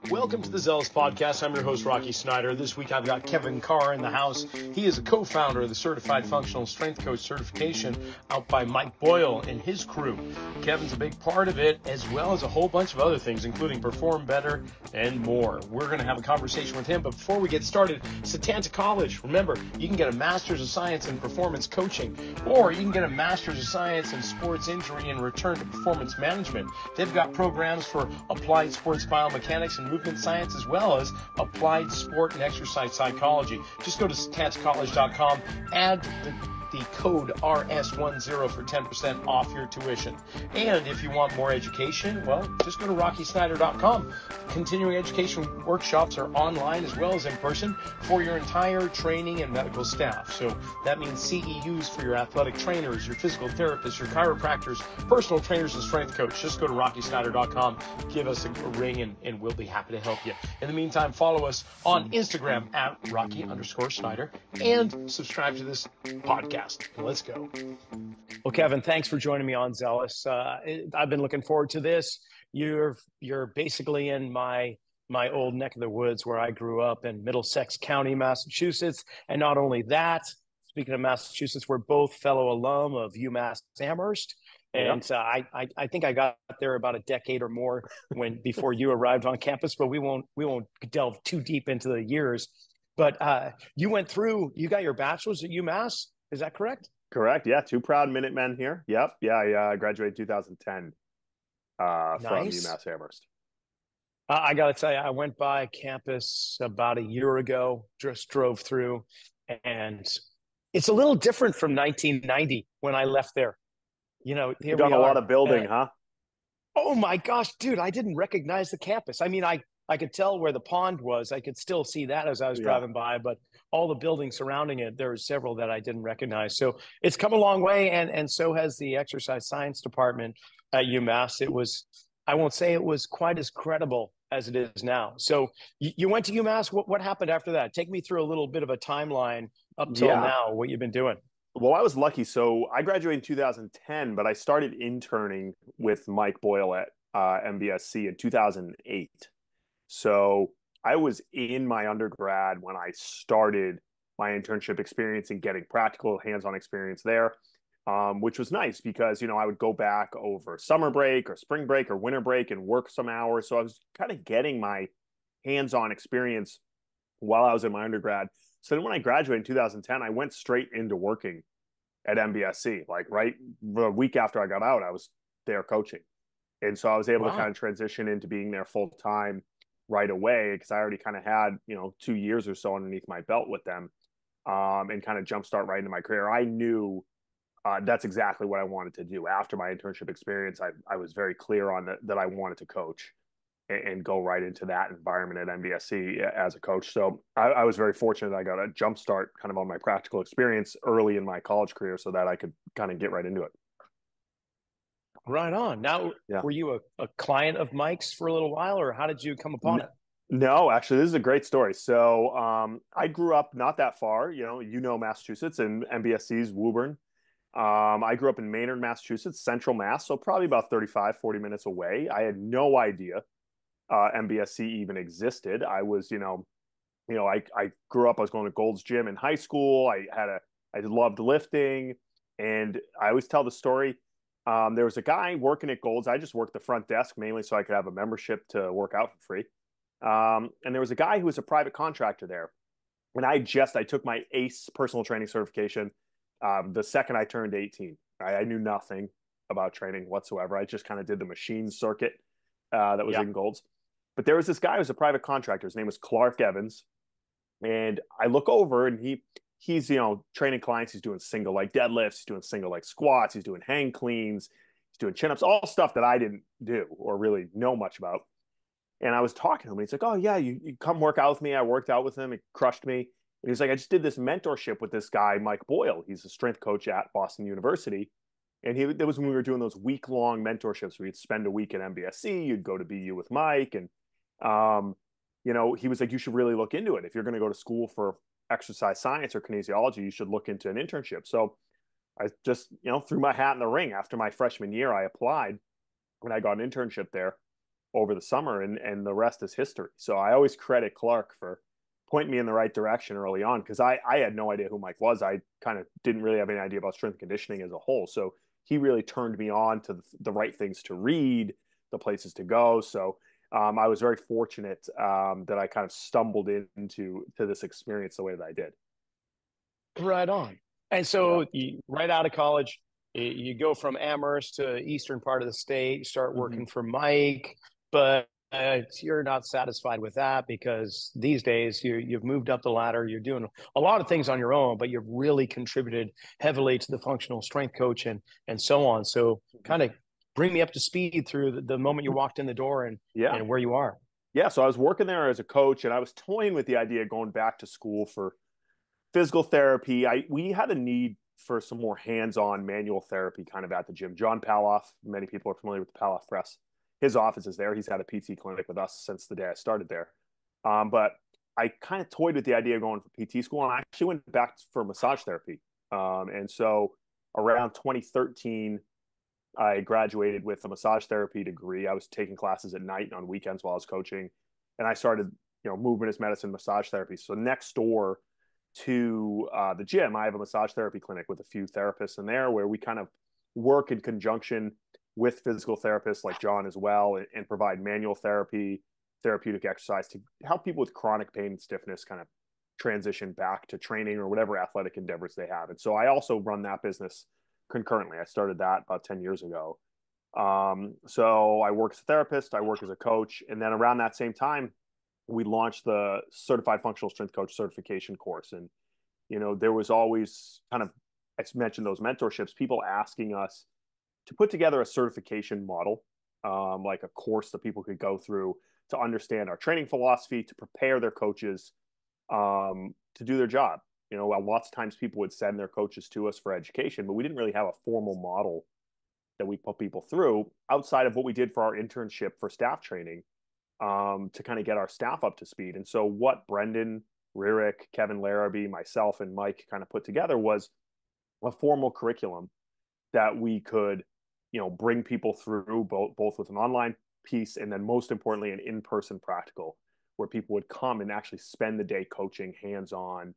Welcome to the Zealous Podcast. I'm your host, Rocky Snyder. This week I've got Kevin Carr in the house. He is a co-founder of the Certified Functional Strength Coach certification out by Mike Boyle and his crew. Kevin's a big part of it, as well as a whole bunch of other things, including Perform Better and more. We're going to have a conversation with him, but before we get started, Setanta College. Remember, you can get a Master's of Science in Performance Coaching, or you can get a Master's of Science in Sports Injury and Return to Performance Management. They've got programs for applied sports biomechanics and movement science, as well as applied sport and exercise psychology. Just go to StanceCollege.com, add the code RS10 for 10% off your tuition. And if you want more education, well, just go to RockySnyder.com. Continuing education workshops are online as well as in person for your entire training and medical staff. So that means CEUs for your athletic trainers, your physical therapists, your chiropractors, personal trainers, and strength coach. Just go to RockySnyder.com, give us a ring, and we'll be happy to help you. In the meantime, follow us on Instagram at Rocky_Snyder and subscribe to this podcast. Let's go. Well, Kevin, thanks for joining me on Zealous. I've been looking forward to this. You're basically in my old neck of the woods where I grew up in Middlesex County, Massachusetts. And not only that, speaking of Massachusetts, we're both fellow alum of UMass Amherst. And I think I got there about a decade or more before you arrived on campus, but we won't delve too deep into the years. But you got your bachelor's at UMass. Is that correct? Correct. Yeah. Two proud Minutemen here. Yep. Yeah. I graduated 2010 Nice. from UMass Amherst. I got to tell you, I went by campus about a year ago, just drove through, and it's a little different from 1990 when I left there. You know, You've done a lot of building, huh? Oh my gosh, dude, I didn't recognize the campus. I mean, I could tell where the pond was. I could still see that as I was driving by, but all the buildings surrounding it, there were several that I didn't recognize. So it's come a long way, and so has the exercise science department at UMass. I won't say it was quite as credible as it is now. So you went to UMass. What happened after that? Take me through a little bit of a timeline up till now, what you've been doing. Well, I was lucky. So I graduated in 2010, but I started interning with Mike Boyle at MBSC in 2008. So I was in my undergrad when I started my internship experience and getting practical hands-on experience there, which was nice because, I would go back over summer break or spring break or winter break and work some hours. So I was kind of getting my hands-on experience while I was in my undergrad. So then when I graduated in 2010, I went straight into working at MBSC. Like right the week after I got out, I was there coaching. And so I was able to kind of transition into being there full time right away because I already kind of had, 2 years or so underneath my belt with them, and kind of jumpstart right into my career. I knew that's exactly what I wanted to do. After my internship experience, I was very clear on that I wanted to coach and go right into that environment at MBSC as a coach. So I was very fortunate. I got a jump start kind of on my practical experience early in my college career so that I could kind of get right into it. Right on. Now, were you a client of Mike's for a little while, or how did you come upon it? No, actually, this is a great story. So I grew up not that far, Massachusetts, and MBSC's Woburn. I grew up in Maynard, Massachusetts, Central Mass, so probably about 35, 40 minutes away. I had no idea MBSC even existed. I was, I grew up, I was going to Gold's Gym in high school. I loved lifting, and I always tell the story. There was a guy working at Gold's. I just worked the front desk mainly so I could have a membership to work out for free. And there was a guy who was a private contractor there. And I took my ACE personal training certification the second I turned 18. I knew nothing about training whatsoever. I just kind of did the machine circuit that was in Gold's. But there was this guy who was a private contractor. His name was Clark Evans. And I look over and he's training clients. He's doing single leg deadlifts. He's doing single leg squats. He's doing hang cleans. He's doing chin ups, all stuff that I didn't do or really know much about. And I was talking to him. And he's like, "Oh yeah, you come work out with me." I worked out with him. It crushed me. And he's like, "I just did this mentorship with this guy, Mike Boyle. He's a strength coach at Boston University." And that was when we were doing those week-long mentorships where you'd spend a week at MBSC, you'd go to BU with Mike. And, he was like, "You should really look into it. If you're going to go to school for exercise science or kinesiology, you should look into an internship." So I just, threw my hat in the ring. After my freshman year, I applied and I got an internship there. over the summer, and the rest is history. So I always credit Clark for pointing me in the right direction early on, because I had no idea who Mike was. I kind of didn't really have any idea about strength and conditioning as a whole. So he really turned me on to the right things to read, the places to go. So I was very fortunate that I kind of stumbled into this experience the way that I did. Right on. And so right out of college, you go from Amherst to eastern part of the state, you start working for Mike, but you're not satisfied with that, because these days you've moved up the ladder. You're doing a lot of things on your own, but you've really contributed heavily to the functional strength coach and so on. So kind of bring me up to speed through the moment you walked in the door and where you are. Yeah. So I was working there as a coach, and I was toying with the idea of going back to school for physical therapy. We had a need for some more hands-on manual therapy kind of at the gym. John Paloff, many people are familiar with the Paloff Press. His office is there. He's had a PT clinic with us since the day I started there. But I kind of toyed with the idea of going for PT school, and I actually went back for massage therapy. And so around 2013, I graduated with a massage therapy degree. I was taking classes at night and on weekends while I was coaching, and I started, movement is medicine, massage therapy. So next door to the gym, I have a massage therapy clinic with a few therapists in there, where we kind of work in conjunction with physical therapists like John as well, and provide manual therapy, therapeutic exercise to help people with chronic pain and stiffness kind of transition back to training or whatever athletic endeavors they have. And so I also run that business concurrently. I started that about 10 years ago. So I work as a therapist, I work as a coach, and then around that same time, we launched the Certified Functional Strength Coach certification course. And, there was always kind of, I mentioned those mentorships, people asking us to put together a certification model, like a course that people could go through to understand our training philosophy, to prepare their coaches to do their job. Lots of times people would send their coaches to us for education, but we didn't really have a formal model that we put people through outside of what we did for our internship for staff training, to kind of get our staff up to speed. And so what Brendan, Ririk, Kevin Larrabee, myself, and Mike kind of put together was a formal curriculum that we could, bring people through, both with an online piece and then most importantly, an in-person practical, where people would come and actually spend the day coaching hands-on,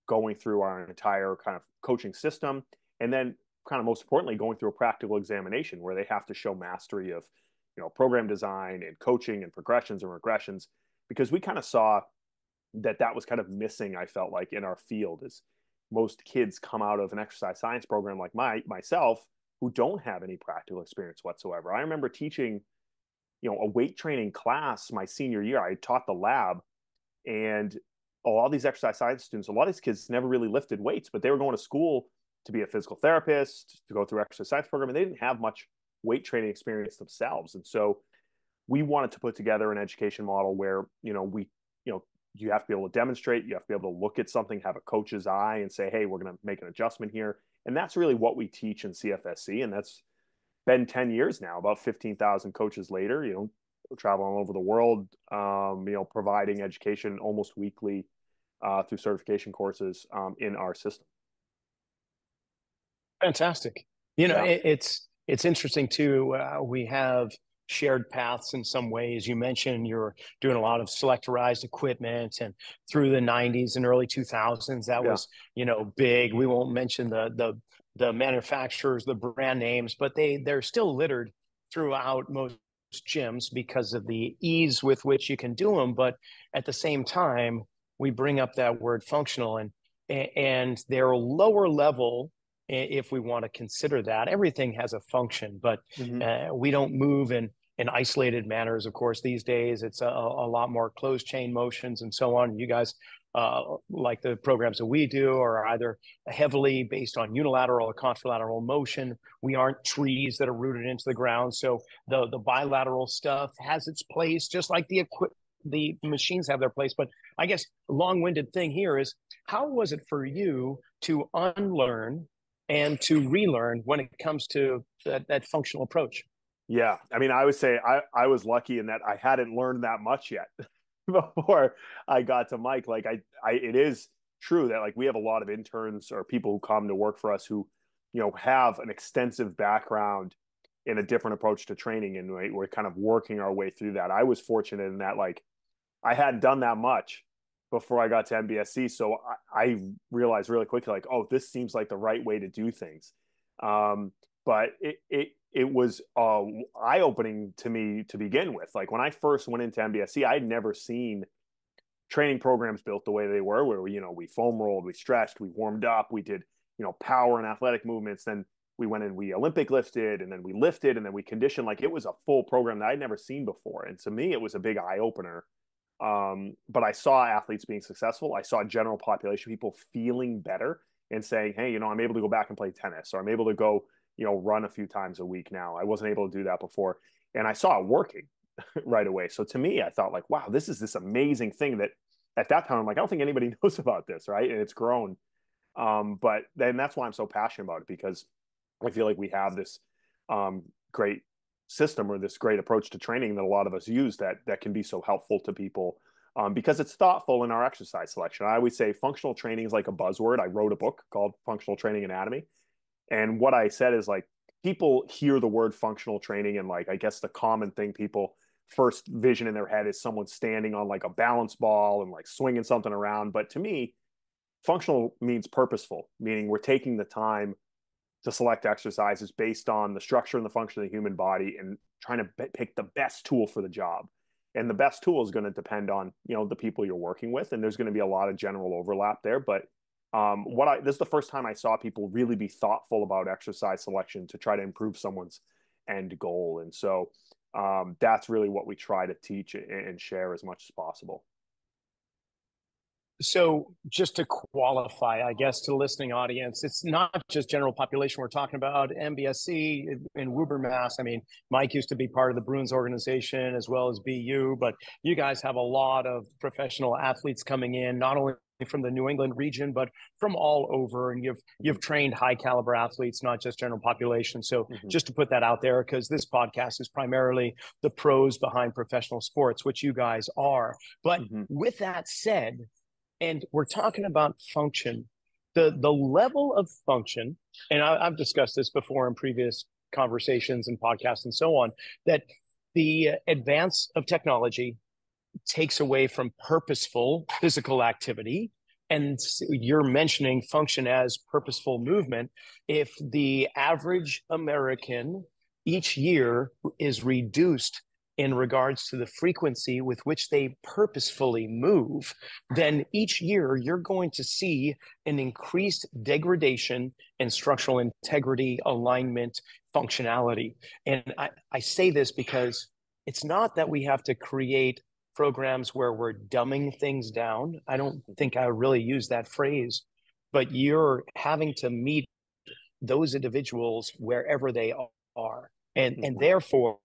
going through our entire kind of coaching system. And then kind of most importantly, going through a practical examination where they have to show mastery of, program design and coaching and progressions and regressions, because we kind of saw that was kind of missing, I felt like, in our field. Is most kids come out of an exercise science program like myself who don't have any practical experience whatsoever. I remember teaching, a weight training class my senior year. I taught the lab, and all these exercise science students, a lot of these kids never really lifted weights, but they were going to school to be a physical therapist, to go through exercise science program, and they didn't have much weight training experience themselves. And so we wanted to put together an education model where, you have to be able to demonstrate, you have to be able to look at something, have a coach's eye and say, hey, we're going to make an adjustment here. And that's really what we teach in CFSC. And that's been 10 years now, about 15,000 coaches later, traveling all over the world, providing education almost weekly through certification courses in our system. Fantastic. It's interesting too. We have shared paths in some ways. You mentioned you're doing a lot of selectorized equipment, and through the 90s and early 2000s, that was, big. We won't mention the manufacturers, the brand names, but they're still littered throughout most gyms because of the ease with which you can do them. But at the same time, we bring up that word functional, and they're lower level, if we want to consider that. Everything has a function, but we don't move in isolated manners. Of course, these days it's a lot more closed chain motions and so on. You guys, like the programs that we do, are either heavily based on unilateral or contralateral motion. We aren't trees that are rooted into the ground. So the bilateral stuff has its place, just like the machines have their place. But I guess the long-winded thing here is, how was it for you to unlearn and to relearn when it comes to that functional approach? Yeah. I mean, I would say I was lucky in that I hadn't learned that much yet before I got to Mike. Like it is true that, like, we have a lot of interns or people who come to work for us who, have an extensive background in a different approach to training, and we're kind of working our way through that. I was fortunate in that, like, I hadn't done that much before I got to MBSC, so I realized really quickly, like, oh, this seems like the right way to do things. But it was eye opening to me to begin with. Like, when I first went into MBSC, I had never seen training programs built the way they were, where we foam rolled, we stretched, we warmed up, we did power and athletic movements, then we went and we Olympic lifted, and then we lifted, and then we conditioned. Like, it was a full program that I'd never seen before, and to me it was a big eye opener. But I saw athletes being successful. I saw general population people feeling better and saying, hey, I'm able to go back and play tennis, or I'm able to go run a few times a week now. I wasn't able to do that before, and I saw it working right away. So to me, I thought, like, wow, this is this amazing thing that at that time I'm like, I don't think anybody knows about this, right? And it's grown. But then that's why I'm so passionate about it, because I feel like we have this great system, or this great approach to training that a lot of us use, that can be so helpful to people, because it's thoughtful in our exercise selection. I always say functional training is like a buzzword. I wrote a book called Functional Training Anatomy. And what I said is, like, people hear the word functional training, and, like, I guess the common thing people first vision in their head is someone standing on, like, a balance ball and, like, swinging something around. But to me, functional means purposeful, meaning we're taking the time to select exercises based on the structure and the function of the human body, and trying to pick the best tool for the job. And the best tool is going to depend on, the people you're working with. And there's going to be a lot of general overlap there. But this is the first time I saw people really be thoughtful about exercise selection to try to improve someone's end goal. And so that's really what we try to teach and share as much as possible. So just to qualify, I guess, to the listening audience, it's not just general population we're talking about. MBSC in Woburn, Mass. I mean, Mike used to be part of the Bruins organization as well as BU, but you guys have a lot of professional athletes coming in, not only from the New England region, but from all over. And you've trained high caliber athletes, not just general population. So just to put that out there, because this podcast is primarily the pros behind professional sports, which you guys are. But with that said, and we're talking about function, the level of function, and I've discussed this before in previous conversations and podcasts and so on, that the advance of technology takes away from purposeful physical activity. And you're mentioning function as purposeful movement. If the average American each year is reduced in regards to the frequency with which they purposefully move, then each year you're going to see an increased degradation in structural integrity, alignment, functionality. And I say this because it's not that we have to create programs where we're dumbing things down. I don't think I really use that phrase, but you're having to meet those individuals wherever they are. And therefore,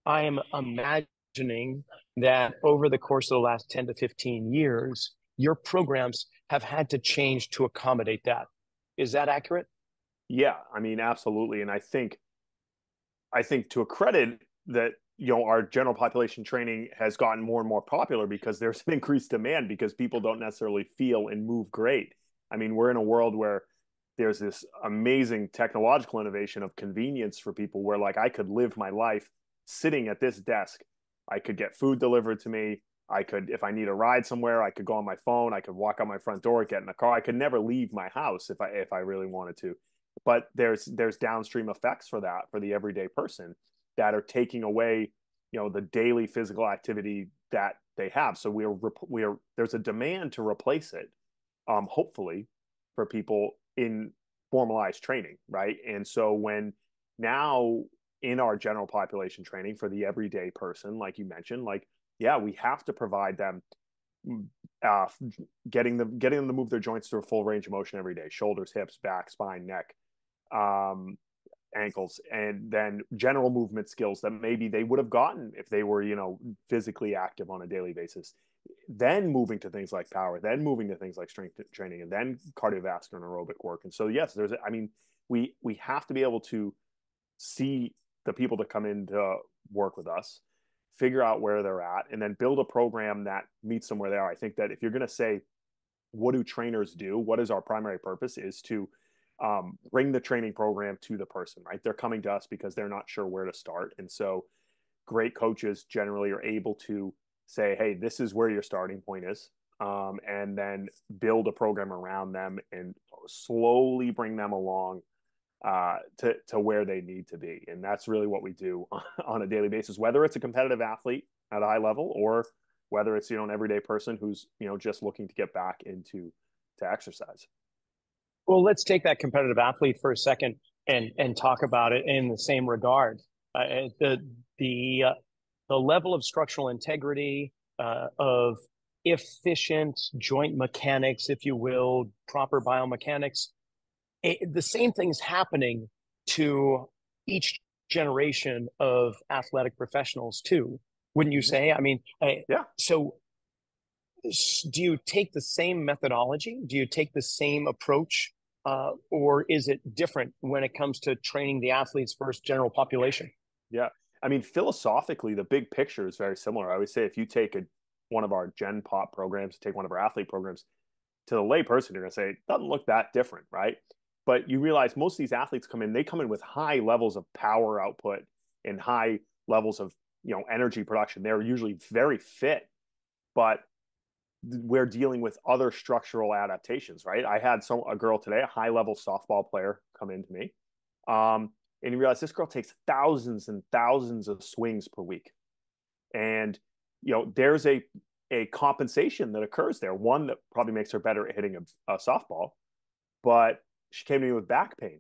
I am imagining that over the course of the last 10 to 15 years, your programs have had to change to accommodate that. Is that accurate? Yeah, I mean, absolutely. And I think to a credit that, our general population training has gotten more and more popular because there's an increased demand, because people don't necessarily feel and move great. I mean, we're in a world where there's this amazing technological innovation of convenience for people, where, like, I could live my life sitting at this desk. I could get food delivered to me. I could, if I need a ride somewhere, I could go on my phone. I could walk out my front door, get in a car. I could never leave my house if I really wanted to. But there's downstream effects for that, for the everyday person, that are taking away, the daily physical activity that they have. So there's a demand to replace it, hopefully, for people in formalized training, right? And so when now in our general population training for the everyday person, like you mentioned, like, yeah, we have to provide them getting them to move their joints through a full range of motion every day: shoulders, hips, back, spine, neck, ankles, and then general movement skills that maybe they would have gotten if they were, physically active on a daily basis. Then moving to things like power, then moving to things like strength training, and then cardiovascular and aerobic work. And so, yes, we have to be able to see the people that come in to work with us, figure out where they're at, and then build a program that meets them where they are. I think that if you're going to say, what do trainers do? What is our primary purpose? Is to bring the training program to the person, right? They're coming to us because they're not sure where to start. And so great coaches generally are able to say, hey, this is where your starting point is. And then build a program around them and slowly bring them along to where they need to be. And that's really what we do on a daily basis, whether it's a competitive athlete at a high level or whether it's, an everyday person who's, just looking to get back into exercise. Well, let's take that competitive athlete for a second and talk about it in the same regard. The the level of structural integrity, of efficient joint mechanics, if you will, proper biomechanics. The same thing's happening to each generation of athletic professionals too, wouldn't you say? I mean, yeah. So do you take the same methodology? Do you take the same approach? Or is it different when it comes to training the athletes versus general population? Yeah. I mean, philosophically, the big picture is very similar. I would say if you take one of our Gen Pop programs, take one of our athlete programs, to the lay person, you're going to say, it doesn't look that different, right? But you realize most of these athletes they come in with high levels of power output and high levels of, energy production. They're usually very fit, but we're dealing with other structural adaptations, right? I had a girl today, a high level softball player, come into me. And you realize this girl takes thousands and thousands of swings per week. And, there's a compensation that occurs there. One that probably makes her better at hitting a softball, but she came to me with back pain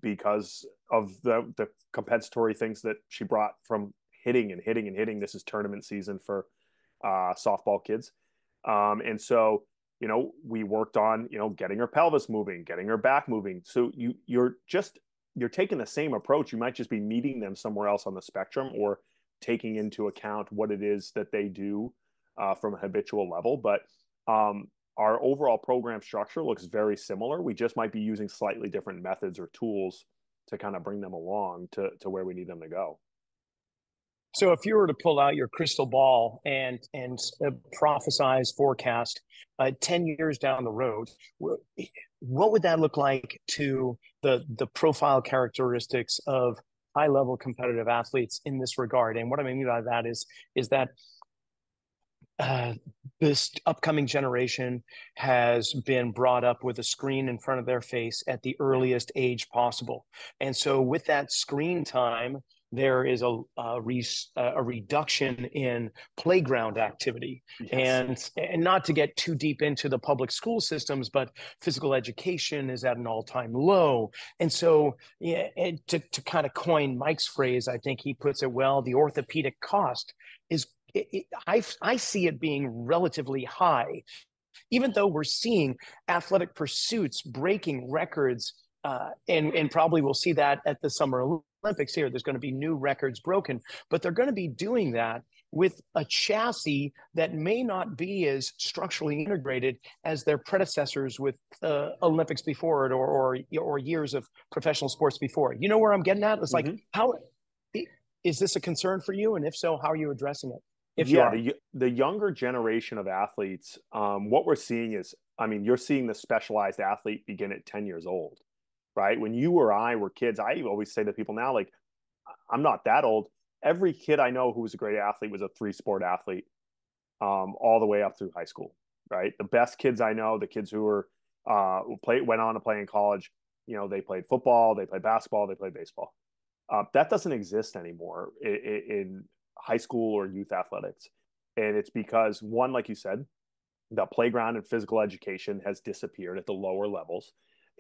because of the compensatory things that she brought from hitting and hitting and hitting. This is tournament season for softball kids. And so, we worked on, getting her pelvis moving, getting her back moving. So you're taking the same approach. You might just be meeting them somewhere else on the spectrum or taking into account what it is that they do from a habitual level. But our overall program structure looks very similar. We just might be using slightly different methods or tools to kind of bring them along to where we need them to go. So if you were to pull out your crystal ball and prophesize, forecast 10 years down the road, what would that look like to the profile characteristics of high level competitive athletes in this regard? And what I mean by that is that this upcoming generation has been brought up with a screen in front of their face at the earliest age possible. And so with that screen time, there is a reduction in playground activity. Yes. And not to get too deep into the public school systems, but physical education is at an all-time low. And so to kind of coin Mike's phrase, I think he puts it well, the orthopedic cost is, I see it being relatively high, even though we're seeing athletic pursuits breaking records, and probably we'll see that at the Summer Olympics here. There's going to be new records broken, but they're going to be doing that with a chassis that may not be as structurally integrated as their predecessors with Olympics before it or years of professional sports before. You know where I'm getting at? It's like, how is this a concern for you? And if so, how are you addressing it? The younger generation of athletes, what we're seeing is, you're seeing the specialized athlete begin at 10 years old, right? When you or I were kids, I always say to people now, like, I'm not that old. Every kid I know who was a great athlete was a 3-sport athlete, all the way up through high school, right? The best kids I know, the kids who were went on to play in college, they played football, they played basketball, they played baseball. That doesn't exist anymore in high school or youth athletics. And it's because, one, like you said, the playground and physical education has disappeared at the lower levels.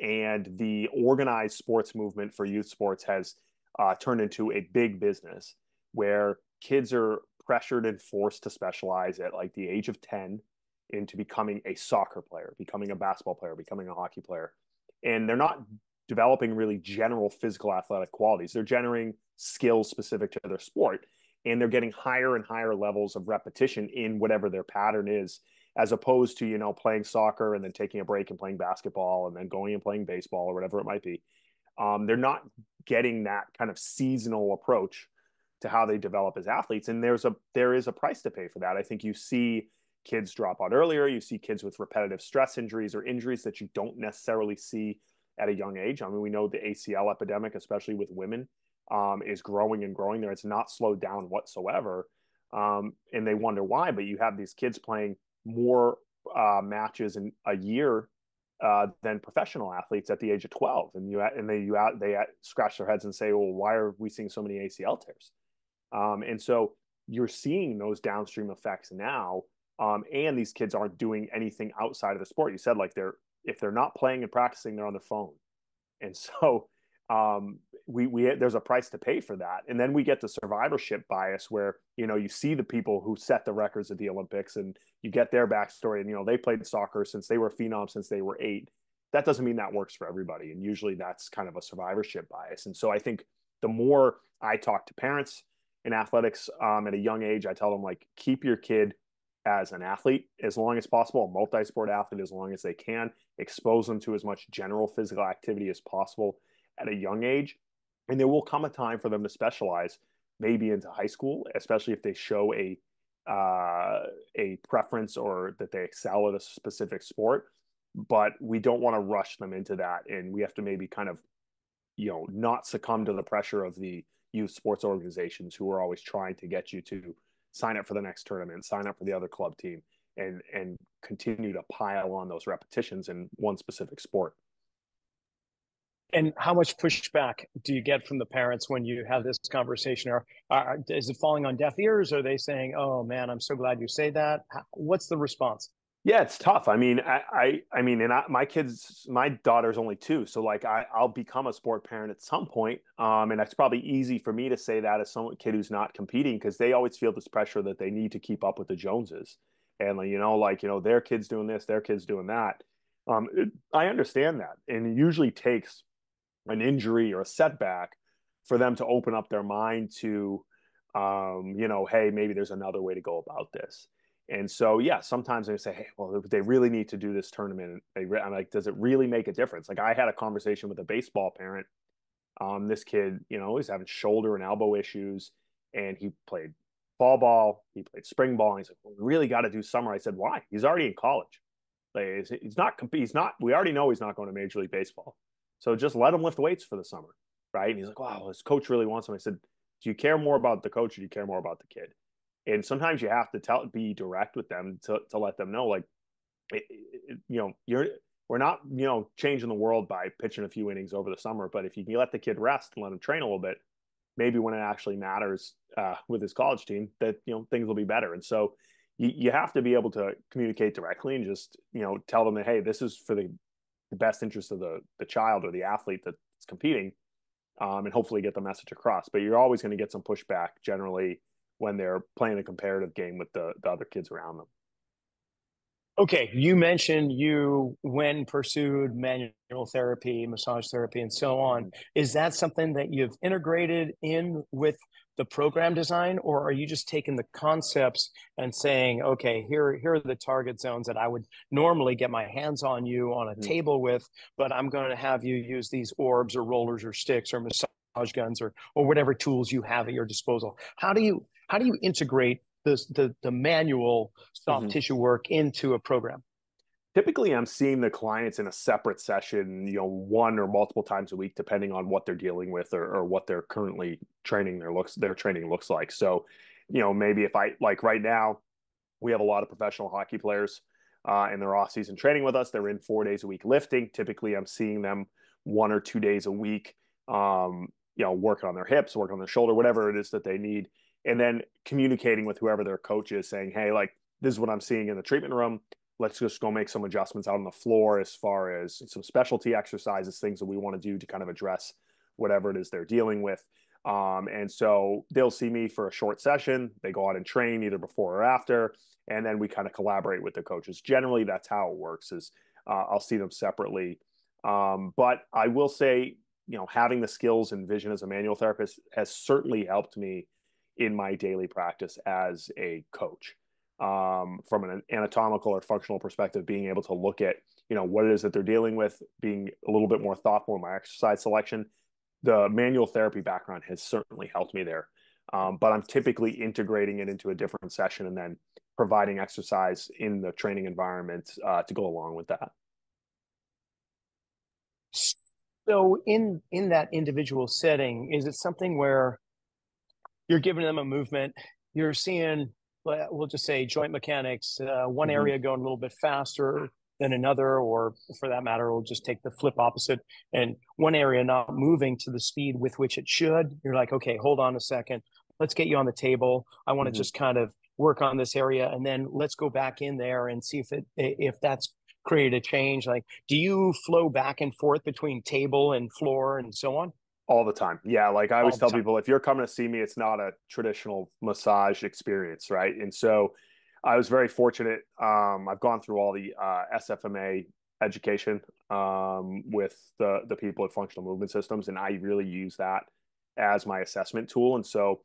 And the organized sports movement for youth sports has turned into a big business where kids are pressured and forced to specialize at like the age of 10 into becoming a soccer player, becoming a basketball player, becoming a hockey player. And they're not developing really general physical athletic qualities. They're generating skills specific to their sport. And they're getting higher and higher levels of repetition in whatever their pattern is, as opposed to, playing soccer and then taking a break and playing basketball and then going and playing baseball or whatever it might be. They're not getting that kind of seasonal approach to how they develop as athletes. And there is a price to pay for that. I think you see kids drop out earlier. You see kids with repetitive stress injuries or injuries that you don't necessarily see at a young age. I mean, we know the ACL epidemic, especially with women, is growing and growing there. It's not slowed down whatsoever. And they wonder why, but you have these kids playing more matches in a year than professional athletes at the age of 12. And they scratch their heads and say, well, why are we seeing so many ACL tears? And so you're seeing those downstream effects now. And these kids aren't doing anything outside of the sport. You said, like, if they're not playing and practicing, they're on their phone. And so we there's a price to pay for that. And then we get the survivorship bias where, you see the people who set the records at the Olympics and you get their backstory and, they played soccer since they were phenoms since they were 8. That doesn't mean that works for everybody. And usually that's kind of a survivorship bias. And so I think the more I talk to parents in athletics at a young age, I tell them, like, keep your kid as an athlete as long as possible, a multi-sport athlete as long as they can, expose them to as much general physical activity as possible at a young age. And there will come a time for them to specialize, maybe into high school, especially if they show a preference or that they excel at a specific sport. But we don't want to rush them into that. And we have to maybe kind of, not succumb to the pressure of the youth sports organizations who are always trying to get you to sign up for the next tournament, sign up for the other club team, and continue to pile on those repetitions in one specific sport. And how much pushback do you get from the parents when you have this conversation? Is it falling on deaf ears? Are they saying, "Oh man, I'm so glad you say that"? What's the response? Yeah, it's tough. I mean, my daughter's only 2, so like I'll become a sport parent at some point. And it's probably easy for me to say that as some kid who's not competing, because they always feel this pressure that they need to keep up with the Joneses, and their kid's doing this, their kid's doing that. I understand that, and it usually takes an injury or a setback for them to open up their mind to, hey, maybe there's another way to go about this. And so, yeah, sometimes they say, hey, well, they really need to do this tournament. I'm like, does it really make a difference? Like, I had a conversation with a baseball parent. This kid, he's having shoulder and elbow issues, and he played fall ball, he played spring ball. And he's like, well, we really got to do summer. I said, why? He's already in college. Like, he's not, we already know he's not going to Major League Baseball. So just let him lift weights for the summer. Right. And he's like, wow, his coach really wants him. I said, do you care more about the coach or do you care more about the kid? And sometimes you have to be direct with them to let them know, like, we're not, changing the world by pitching a few innings over the summer. But if you can let the kid rest and let him train a little bit, maybe when it actually matters with his college team, that, things will be better. And so you have to be able to communicate directly and just, tell them that, hey, this is for the best interest of the child or the athlete that's competing, and hopefully get the message across. But you're always going to get some pushback generally when they're playing a comparative game with the other kids around them. Okay, you mentioned you when pursued manual therapy, massage therapy, and so on. Is that something that you've integrated in with the program design, or are you just taking the concepts and saying, okay, here are the target zones that I would normally get my hands on you on a table with, but I'm going to have you use these orbs or rollers or sticks or massage guns or whatever tools you have at your disposal? How do you integrate the manual soft tissue work into a program? Typically, I'm seeing the clients in a separate session, one or multiple times a week, depending on what they're dealing with or what they're currently training their training looks like. So, maybe if like right now, we have a lot of professional hockey players in their off-season training with us. They're in 4 days a week lifting. Typically, I'm seeing them 1 or 2 days a week, working on their hips, working on their shoulder, whatever it is that they need. And then communicating with whoever their coach is, saying, hey, like, this is what I'm seeing in the treatment room. Let's just go make some adjustments out on the floor as far as some specialty exercises, things that we want to do to kind of address whatever it is they're dealing with. And so they'll see me for a short session. They go out and train either before or after, and then we kind of collaborate with the coaches. Generally, that's how it works, is I'll see them separately. But I will say, having the skills and vision as a manual therapist has certainly helped me in my daily practice as a coach. From an anatomical or functional perspective, being able to look at, what it is that they're dealing with, being a little bit more thoughtful in my exercise selection. The manual therapy background has certainly helped me there. But I'm typically integrating it into a different session and then providing exercise in the training environment to go along with that. So in that individual setting, is it something where you're giving them a movement, you're seeing, we'll just say joint mechanics, one Mm-hmm. area going a little bit faster than another, or for that matter, we'll just take the flip opposite, and one area not moving to the speed with which it should. You're like, okay, hold on a second. Let's get you on the table. I want to Mm-hmm. just kind of work on this area, and then let's go back in there and see if that's created a change. Like, do you flow back and forth between table and floor and so on All the time. Yeah. Like I all always the tell time? people, if you're coming to see me, it's not a traditional massage experience. Right. And so I was very fortunate. I've gone through all the SFMA education with the people at Functional Movement Systems, and I really use that as my assessment tool. And so,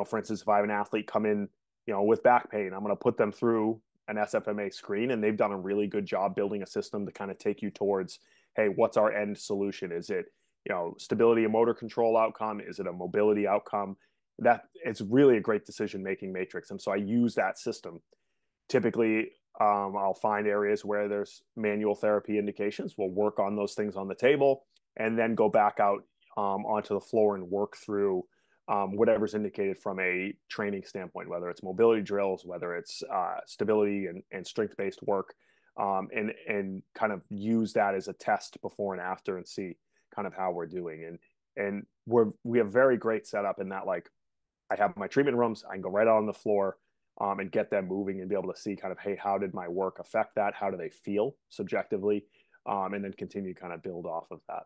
for instance, if I have an athlete come in, with back pain, I'm going to put them through an SFMA screen, and they've done a really good job building a system to kind of take you towards, hey, what's our end solution? Is it stability and motor control outcome? Is it a mobility outcome? That it's really a great decision making matrix. And so I use that system. Typically, I'll find areas where there's manual therapy indications. We'll work on those things on the table and then go back out onto the floor and work through whatever's indicated from a training standpoint, whether it's mobility drills, whether it's stability and strength based work, and kind of use that as a test before and after and see kind of how we're doing. And we have very great setup in that, like, I have my treatment rooms, I can go right out on the floor and get them moving and be able to see kind of, hey, how did my work affect that? How do they feel subjectively? And then continue to kind of build off of that.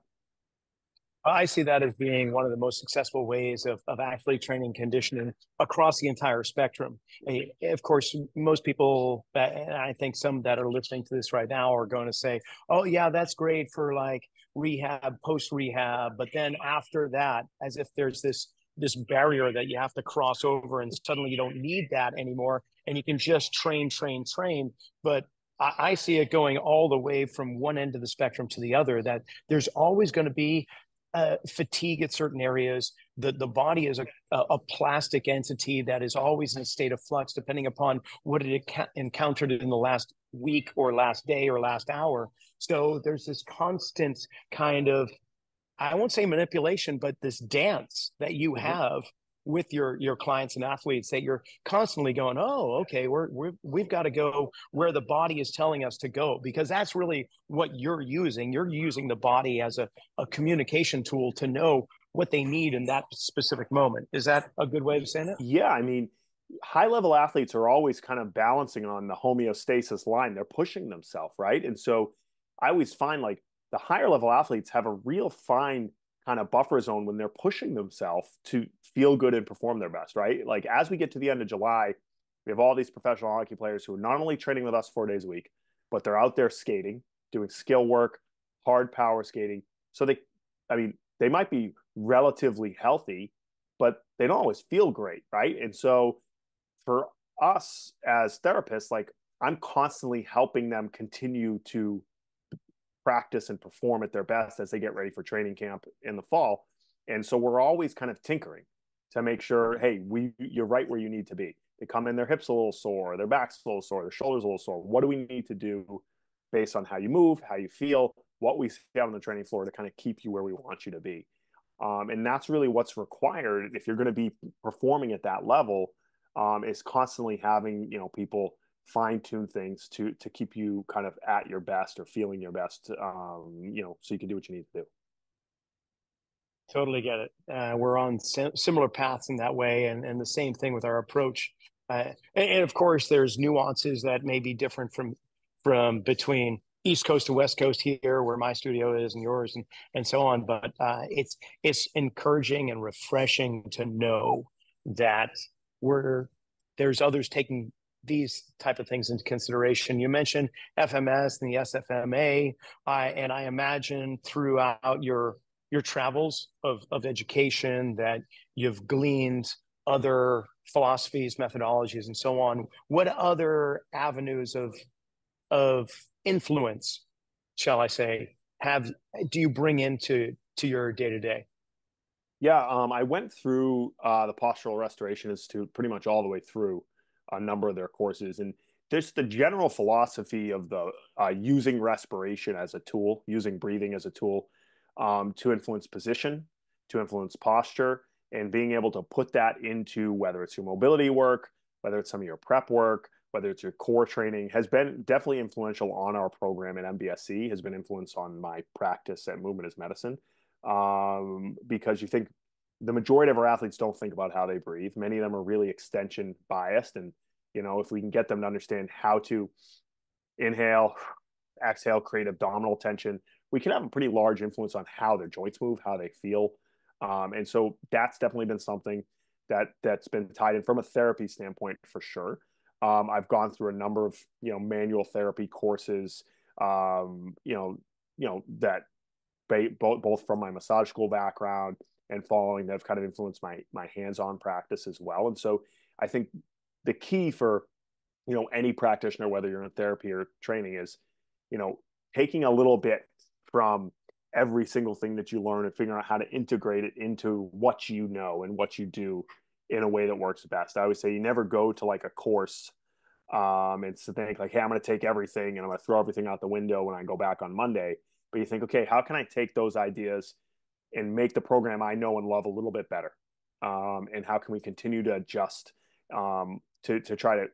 I see that as being one of the most successful ways of athlete training conditioning across the entire spectrum. Of course, most people, and I think some that are listening to this right now are going to say, oh, yeah, that's great for like rehab, post rehab. But then after that, as if there's this barrier that you have to cross over and suddenly you don't need that anymore. And you can just train, train, train. But I see it going all the way from one end of the spectrum to the other, that there's always going to be fatigue at certain areas. The body is a plastic entity that is always in a state of flux, depending upon what it encountered in the last week or last day or last hour. So there's this constant kind of, I won't say manipulation, but this dance that you Mm-hmm. have with your clients and athletes, that you're constantly going, oh, okay, we've got to go where the body is telling us to go, because that's really what you're using. You're using the body as a communication tool to know what they need in that specific moment. Is that a good way of saying it? Yeah, I mean, high level athletes are always kind of balancing on the homeostasis line. They're pushing themselves, right? And so I always find, like, the higher level athletes have a real fine kind of buffer zone when they're pushing themselves to feel good and perform their best, right? Like, as we get to the end of July, we have all these professional hockey players who are not only training with us 4 days a week, but they're out there skating, doing skill work, hard power skating. So I mean, they might be relatively healthy, but they don't always feel great, right? And so for us as therapists, like, I'm constantly helping them continue to practice and perform at their best as they get ready for training camp in the fall. And so we're always kind of tinkering to make sure, hey, you're right where you need to be. They come in, their hips a little sore, their back's a little sore, their shoulders a little sore. What do we need to do based on how you move, how you feel, what we see out on the training floor to kind of keep you where we want you to be? And that's really what's required if you're going to be performing at that level, is constantly having, people fine tune things to keep you kind of at your best or feeling your best, so you can do what you need to do. Totally get it. We're on similar paths in that way, and the same thing with our approach. And of course, there's nuances that may be different from between East Coast to West Coast here, where my studio is and yours, and so on. But it's encouraging and refreshing to know that we're there's others taking these type of things into consideration. You mentioned FMS and the SFMA, and I imagine throughout your travels of education that you've gleaned other philosophies, methodologies, and so on. What other avenues of influence, shall I say, do you bring into your day to day? Yeah, I went through the Postural Restoration Institute pretty much all the way through a number of their courses, and there's the general philosophy of the using respiration as a tool, using breathing as a tool. to influence position, to influence posture, and being able to put that into whether it's your mobility work, whether it's some of your prep work, whether it's your core training, has been definitely influential on our program at MBSC, has been influenced on my practice at Movement is Medicine. Because you think the majority of our athletes don't think about how they breathe. Many of them are really extension biased. And, if we can get them to understand how to inhale, exhale, create abdominal tension, we can have a pretty large influence on how their joints move, how they feel. And so that's definitely been something that's been tied in from a therapy standpoint for sure. I've gone through a number of manual therapy courses, that both from my massage school background and following that have kind of influenced my hands-on practice as well. And so I think the key for any practitioner, whether you're in therapy or training, is taking a little bit from every single thing that you learn and figuring out how to integrate it into what you know and what you do in a way that works best. I always say you never go to like a course and to think like, hey, I'm going to take everything and I'm going to throw everything out the window when I go back on Monday. But you think, okay, how can I take those ideas and make the program I know and love a little bit better? And how can we continue to adjust to try to,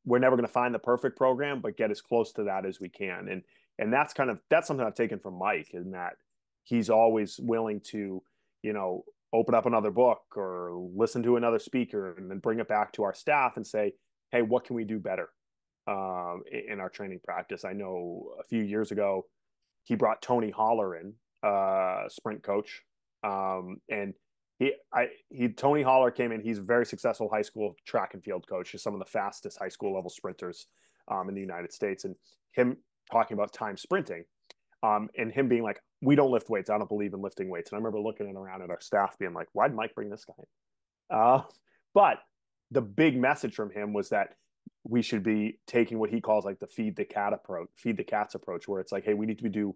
we're never going to find the perfect program, but get as close to that as we can. And that's something I've taken from Mike, in that he's always willing to, open up another book or listen to another speaker and then bring it back to our staff and say, hey, what can we do better in our training practice? I know a few years ago, he brought Tony Holler in, sprint coach. And Tony Holler came in. He's a very successful high school track and field coach. He's some of the fastest high school level sprinters in the United States. And him talking about time sprinting, and him being like, we don't lift weights. I don't believe in lifting weights. And I remember looking around at our staff being like, why did Mike bring this guy in? But the big message from him was that we should be taking what he calls like the feed the cats approach, where it's like, hey, we need to do,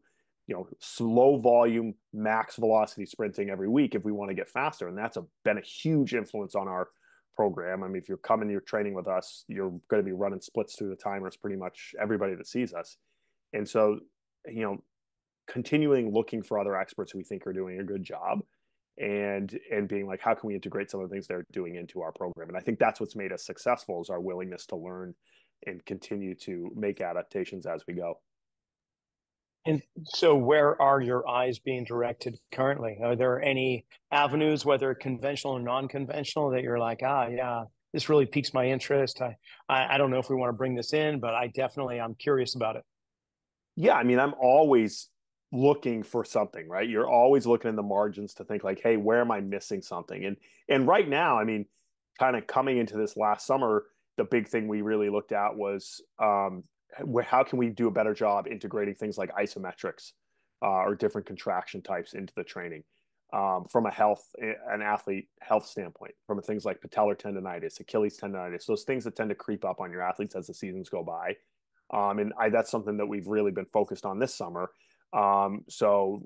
slow volume, max velocity sprinting every week if we want to get faster. And that's been a huge influence on our program. I mean, if you're training with us, you're going to be running splits through the timers, pretty much everybody that sees us. And so, continuing looking for other experts who we think are doing a good job, and being like, how can we integrate some of the things they're doing into our program? And I think that's what's made us successful, is our willingness to learn and continue to make adaptations as we go. And so where are your eyes being directed currently? Are there any avenues, whether conventional or non-conventional, that you're like, yeah, this really piques my interest. I don't know if we want to bring this in, but I'm curious about it. Yeah. I mean, I'm always looking for something, right? You're always looking in the margins to think like, hey, where am I missing something? And right now, I mean, kind of coming into this last summer, the big thing we really looked at was how can we do a better job integrating things like isometrics or different contraction types into the training from an athlete health standpoint, from things like patellar tendonitis, Achilles tendonitis, those things that tend to creep up on your athletes as the seasons go by. That's something that we've really been focused on this summer. So,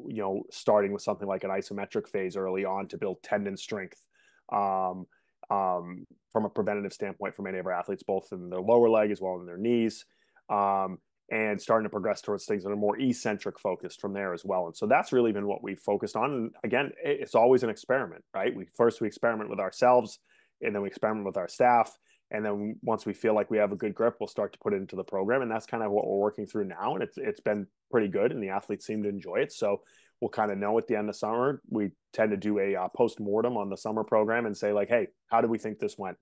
starting with something like an isometric phase early on to build tendon strength from a preventative standpoint for many of our athletes, both in their lower leg as well as in their knees, and starting to progress towards things that are more eccentric focused from there as well. And so that's really been what we've focused on. And again, it's always an experiment, right? We experiment with ourselves, and then we experiment with our staff. And then once we feel like we have a good grip, we'll start to put it into the program. And that's kind of what we're working through now. And it's been pretty good, and the athletes seem to enjoy it. So we'll kind of know at the end of summer. We tend to do a post-mortem on the summer program and say like, hey, how do we think this went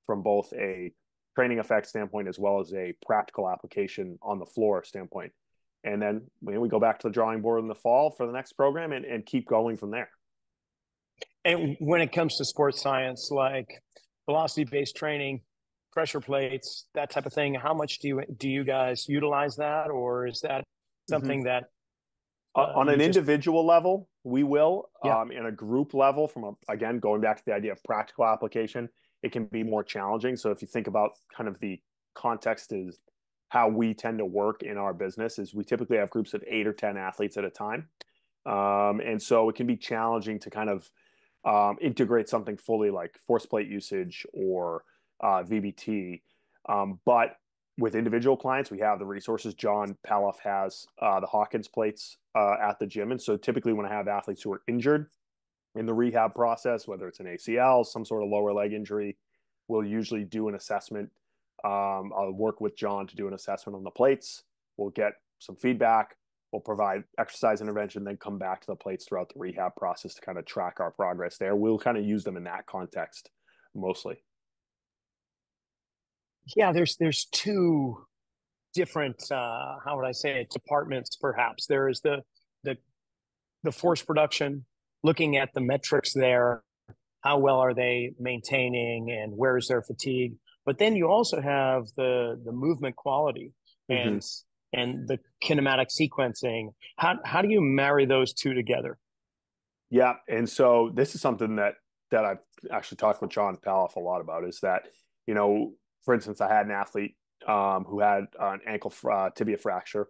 from both a training effect standpoint as well as a practical application on the floor standpoint? And then we go back to the drawing board in the fall for the next program and keep going from there. And when it comes to sports science, like velocity-based training, pressure plates, that type of thing, how much do you guys utilize that, or is that something that on an individual level we will? Yeah. In a group level, again going back to the idea of practical application, it can be more challenging. So if you think about kind of the context is how we tend to work in our business, is we typically have groups of 8 or 10 athletes at a time, and so it can be challenging to kind of integrate something fully like force plate usage or VBT. But with individual clients, we have the resources. John Paloff has the Hawkins plates at the gym. And so typically when I have athletes who are injured in the rehab process, whether it's an ACL, some sort of lower leg injury, we'll usually do an assessment. I'll work with John to do an assessment on the plates. We'll get some feedback. We'll provide exercise intervention, then come back to the plates throughout the rehab process to kind of track our progress there. We'll kind of use them in that context mostly. Yeah, there's two different how would I say it, departments perhaps. There is the the force production, looking at the metrics there, how well are they maintaining and where is their fatigue. But then you also have the movement quality Mm-hmm. and the kinematic sequencing. How do you marry those two together? Yeah, and so this is something that I've actually talked with John Paloff a lot about is that, for instance, I had an athlete who had an ankle tibia fracture,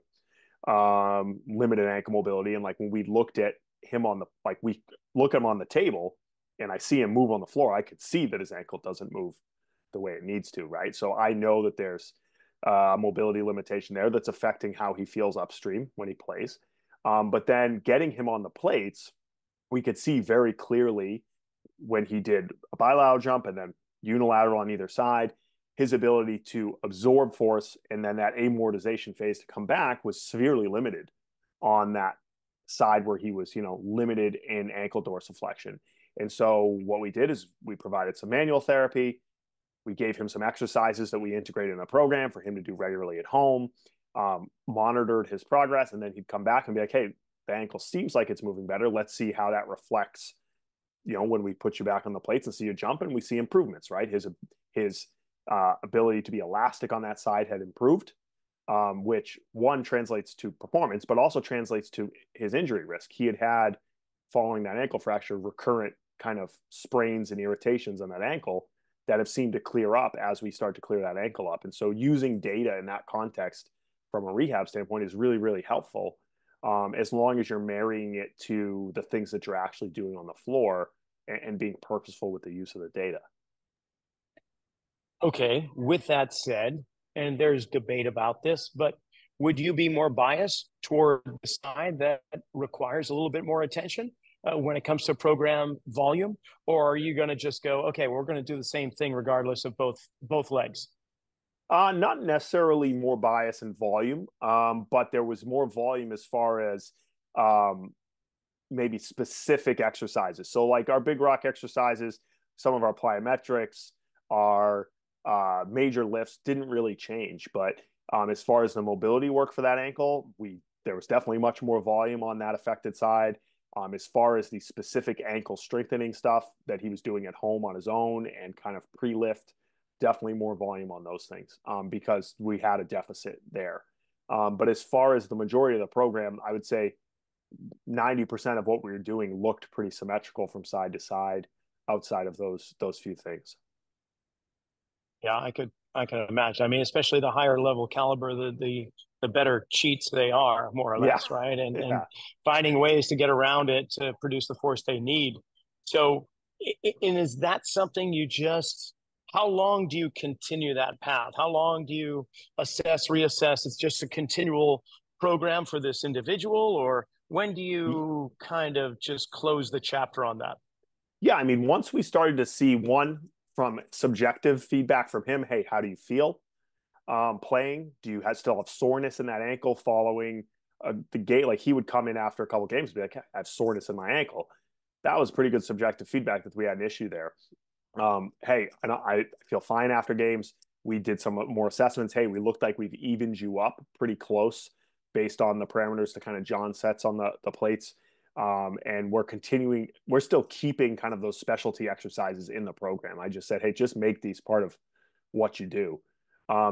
limited ankle mobility, and like when we looked at him we look at him on the table, and I see him move on the floor, I could see that his ankle doesn't move the way it needs to, right? So I know that there's a mobility limitation there that's affecting how he feels upstream when he plays. But then getting him on the plates, we could see very clearly when he did a bilateral jump and then unilateral on either side, his ability to absorb force and then that amortization phase to come back was severely limited on that side where he was, limited in ankle dorsiflexion. And so what we did is we provided some manual therapy. We gave him some exercises that we integrated in a program for him to do regularly at home, monitored his progress, and then he'd come back and be like, hey, the ankle seems like it's moving better. Let's see how that reflects, when we put you back on the plates and see you jump, and we see improvements, right? His ability to be elastic on that side had improved, which one translates to performance, but also translates to his injury risk. He had following that ankle fracture, recurrent kind of sprains and irritations on that ankle that have seemed to clear up as we start to clear that ankle up. And so using data in that context from a rehab standpoint is really, really helpful. As long as you're marrying it to the things that you're actually doing on the floor and being purposeful with the use of the data. Okay, with that said, and there's debate about this, but would you be more biased toward the side that requires a little bit more attention when it comes to program volume, or are you going to just go, okay, we're going to do the same thing regardless of both legs? Not necessarily more bias in volume, but there was more volume as far as maybe specific exercises. So like our big rock exercises, some of our plyometrics, our major lifts didn't really change. But as far as the mobility work for that ankle, there was definitely much more volume on that affected side. As far as the specific ankle strengthening stuff that he was doing at home on his own and kind of pre-lift, definitely more volume on those things because we had a deficit there. But as far as the majority of the program, I would say 90% of what we were doing looked pretty symmetrical from side to side outside of those few things. Yeah, I can imagine. I mean, especially the higher level caliber, the better cheats they are, more or less, Yeah. right? And Yeah. finding ways to get around it to produce the force they need. So, and is that something you just? How long do you continue that path? How long do you assess, reassess? It's just a continual program for this individual, or when do you kind of just close the chapter on that? Yeah, I mean, once we started to see one from subjective feedback from him, hey, how do you feel playing? Do you still have soreness in that ankle following the gait? Like he would come in after a couple of games and be like, I have soreness in my ankle. That was pretty good subjective feedback that we had an issue there. Hey, I feel fine after games. We did some more assessments. Hey, we looked like we've evened you up pretty close based on the parameters to kind of John sets on the plates. And we're still keeping kind of those specialty exercises in the program. I just said, hey, just make these part of what you do.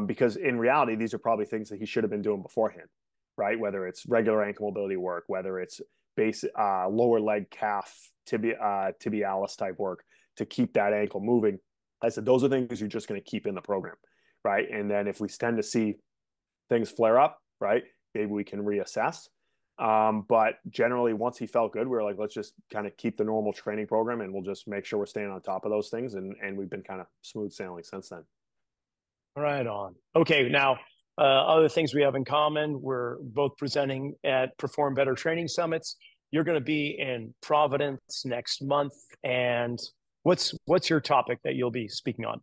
Because in reality, these are probably things that he should have been doing beforehand, right? Whether it's regular ankle mobility work, whether it's lower leg calf, tibialis type work to keep that ankle moving. I said, those are things you're just going to keep in the program, right? And then if we tend to see things flare up, right, maybe we can reassess. But generally, once he felt good, we were like, let's just kind of keep the normal training program and we'll just make sure we're staying on top of those things. And we've been kind of smooth sailing since then. Right on. Okay, now other things we have in common. We're both presenting at Perform Better Training Summits. You're going to be in Providence next month, and what's your topic that you'll be speaking on?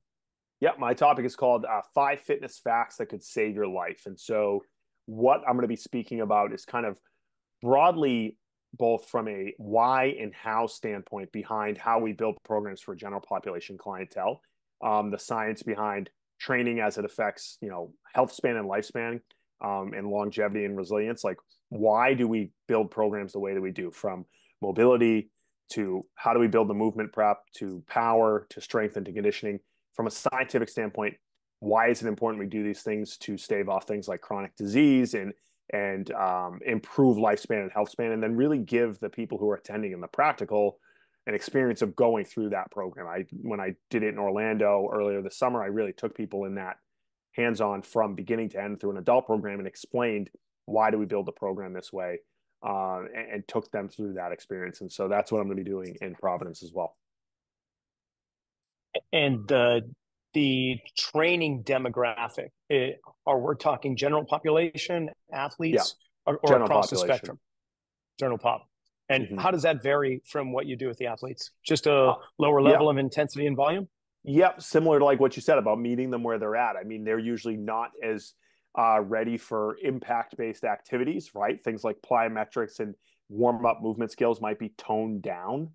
Yeah, my topic is called 5 Fitness Facts That Could Save Your Life. And so, what I'm going to be speaking about is kind of broadly both from a why and how standpoint behind how we build programs for general population clientele, the science behind training as it affects, health span and lifespan, and longevity and resilience. Like, why do we build programs the way that we do, from mobility to how do we build the movement prep to power to strength and to conditioning from a scientific standpoint? Why is it important we do these things to stave off things like chronic disease and improve lifespan and health span, and then really give the people who are attending in the practical an experience of going through that program. When I did it in Orlando earlier this summer, I really took people in that hands-on from beginning to end through an adult program and explained why do we build the program this way, and took them through that experience. And so that's what I'm going to be doing in Providence as well. And the training demographic, are we talking general population, Yeah, athletes, or general across the population. spectrum? General pop. And how does that vary from what you do with the athletes? Just a lower Yeah. level of intensity and volume? Yep, similar to like what you said about meeting them where they're at. I mean, they're usually not as ready for impact-based activities, right? Things like plyometrics and warm-up movement skills might be toned down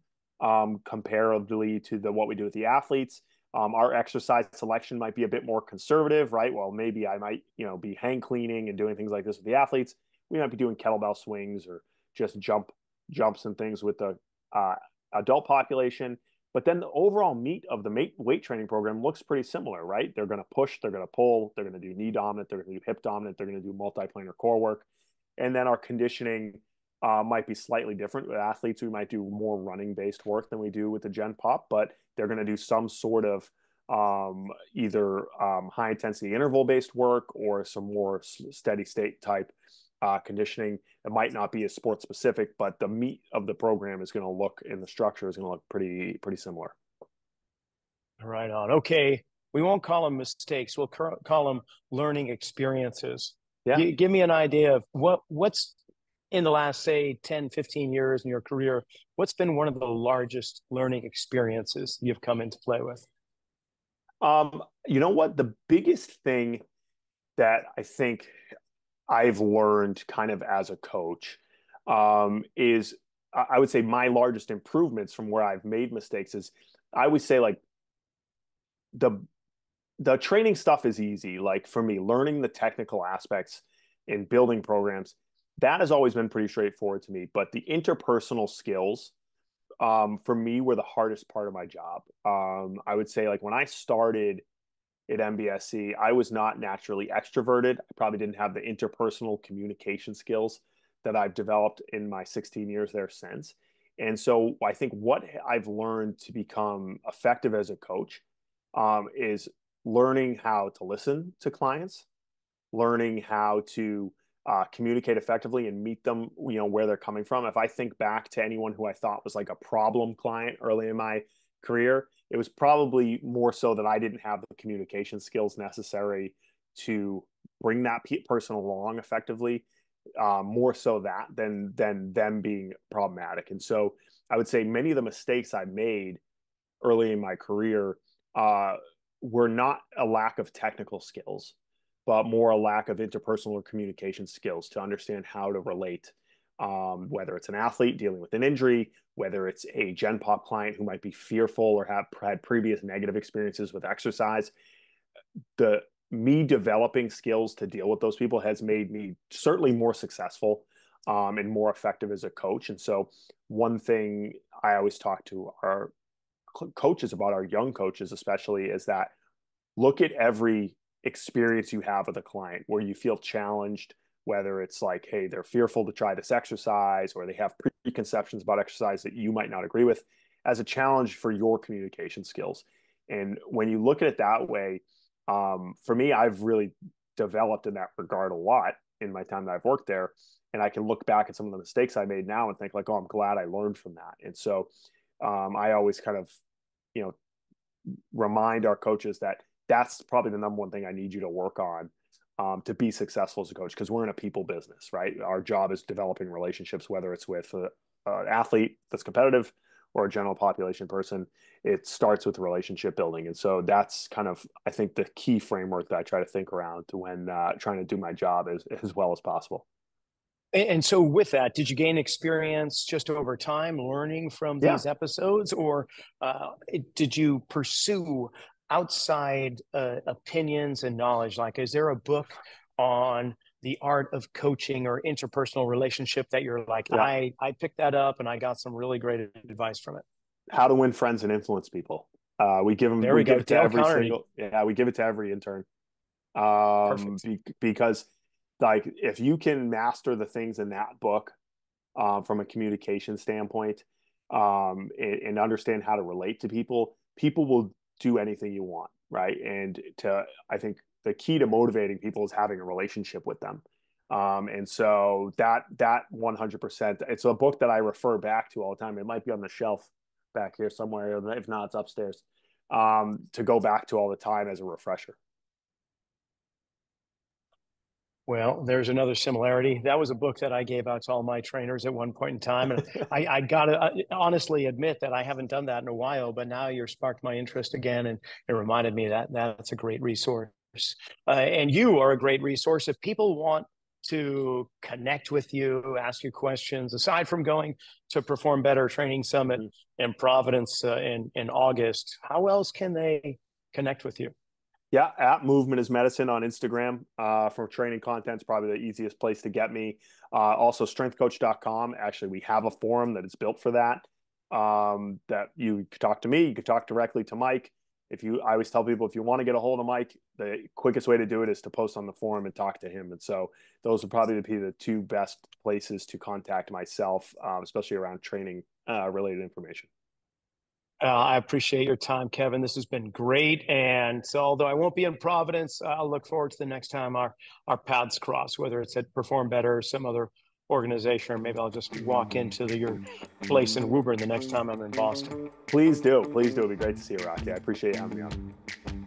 comparatively to what we do with the athletes. Our exercise selection might be a bit more conservative, right? Well, maybe I might, be hang cleaning and doing things like this with the athletes. We might be doing kettlebell swings or just jumps and things with the adult population. But then the overall meat of the weight training program looks pretty similar, right? They're going to push, they're going to pull, they're going to do knee dominant, they're going to do hip dominant, they're going to do multiplanar core work. And then our conditioning might be slightly different. With athletes, we might do more running based work than we do with the Gen Pop, but they're going to do some sort of either high intensity interval based work or some more steady state type conditioning. It might not be as sport specific, but the meat of the program is going to look, and the structure is going to look pretty similar. Right on. Okay. We won't call them mistakes. We'll call them learning experiences. Yeah. Give me an idea of what's in the last, say, 10, 15 years in your career, what's been one of the largest learning experiences you've come into play with? You know what? The biggest thing that I think I've learned kind of as a coach is, I would say, my largest improvements from where I've made mistakes is, I would say, like, the training stuff is easy. Like, for me, learning the technical aspects in building programs, that has always been pretty straightforward to me. But the interpersonal skills, for me, were the hardest part of my job. I would say, like, when I started at MBSC, I was not naturally extroverted. I probably didn't have the interpersonal communication skills that I've developed in my 16 years there since. And so I think what I've learned to become effective as a coach is learning how to listen to clients, learning how to communicate effectively and meet them, where they're coming from. If I think back to anyone who I thought was like a problem client early in my career, it was probably more so that I didn't have the communication skills necessary to bring that person along effectively, more so that than them being problematic. And so I would say many of the mistakes I made early in my career were not a lack of technical skills, but more a lack of interpersonal or communication skills to understand how to relate, whether it's an athlete dealing with an injury, whether it's a Gen Pop client who might be fearful or have had previous negative experiences with exercise. Me developing skills to deal with those people has made me certainly more successful and more effective as a coach. And so one thing I always talk to our coaches about, our young coaches especially, is that look at every experience you have with a client where you feel challenged, whether it's like, hey, they're fearful to try this exercise, or they have preconceptions about exercise that you might not agree with, as a challenge for your communication skills. And when you look at it that way, for me, I've really developed in that regard a lot in my time that I've worked there. And I can look back at some of the mistakes I made now and think like, oh, I'm glad I learned from that. And so I always kind of, remind our coaches that that's probably the number one thing I need you to work on to be successful as a coach, because we're in a people business, right? Our job is developing relationships, whether it's with an athlete that's competitive or a general population person. It starts with relationship building. And so that's kind of, I think, the key framework that I try to think around to when trying to do my job as well as possible. And so with that, did you gain experience just over time learning from these episodes, or did you pursue outside opinions and knowledge? Like, is there a book on the art of coaching or interpersonal relationship that you're like, I picked that up and I got some really great advice from it? How to Win Friends and Influence People. We give them, we give it to every single, we give it to every intern. Because like, if you can master the things in that book from a communication standpoint, and understand how to relate to people, people will do anything you want, right? And I think the key to motivating people is having a relationship with them. And so that 100%, it's a book that I refer back to all the time. It might be on the shelf back here somewhere. If not, it's upstairs, to go back to all the time as a refresher. Well, there's another similarity. That was a book that I gave out to all my trainers at one point in time. And I got to honestly admit that I haven't done that in a while, but now you're sparked my interest again. And it reminded me that that's a great resource. And you are a great resource. If people want to connect with you, ask you questions, aside from going to Perform Better Training Summit in Providence in August, how else can they connect with you? Yeah, at Movement is Medicine on Instagram for training content is probably the easiest place to get me. Also, strengthcoach.com. Actually, we have a forum that is built for that. That you could talk to me, you could talk directly to Mike. I always tell people, if you want to get a hold of Mike, the quickest way to do it is to post on the forum and talk to him. And so those would probably be the two best places to contact myself, especially around training related information. I appreciate your time, Kevin. This has been great. And so, although I won't be in Providence, I'll look forward to the next time our paths cross, whether it's at Perform Better or some other organization, or maybe I'll just walk into your place in Woburn the next time I'm in Boston. Please do. Please do. It'd be great to see you, Rocky. I appreciate you having me on.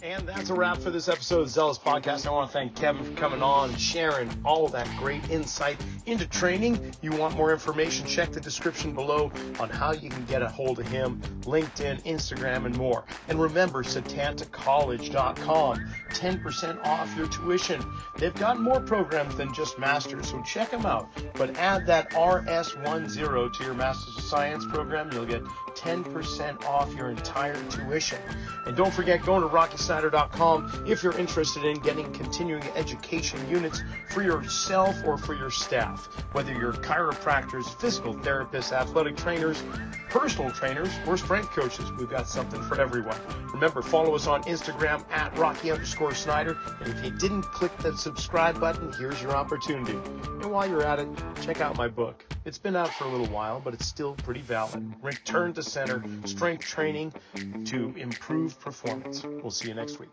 And that's a wrap for this episode of Zealous Podcast. I want to thank Kevin for coming on and sharing all that great insight into training. You want more information, check the description below on how you can get a hold of him, LinkedIn, Instagram, and more. And remember, setantacollege.com, 10% off your tuition. They've got more programs than just Masters, so check them out. But add that RS10 to your Masters of Science program. You'll get 10% off your entire tuition. And don't forget, going to rockysnyder.com if you're interested in getting continuing education units for yourself or for your staff. Whether you're chiropractors, physical therapists, athletic trainers, personal trainers, or strength coaches, we've got something for everyone. Remember, follow us on Instagram at Rocky_Snyder. And if you didn't click that subscribe button, here's your opportunity. And while you're at it, check out my book. It's been out for a little while, but it's still pretty valid. Return to Center, Strength Training to Improve Performance. We'll see you next week.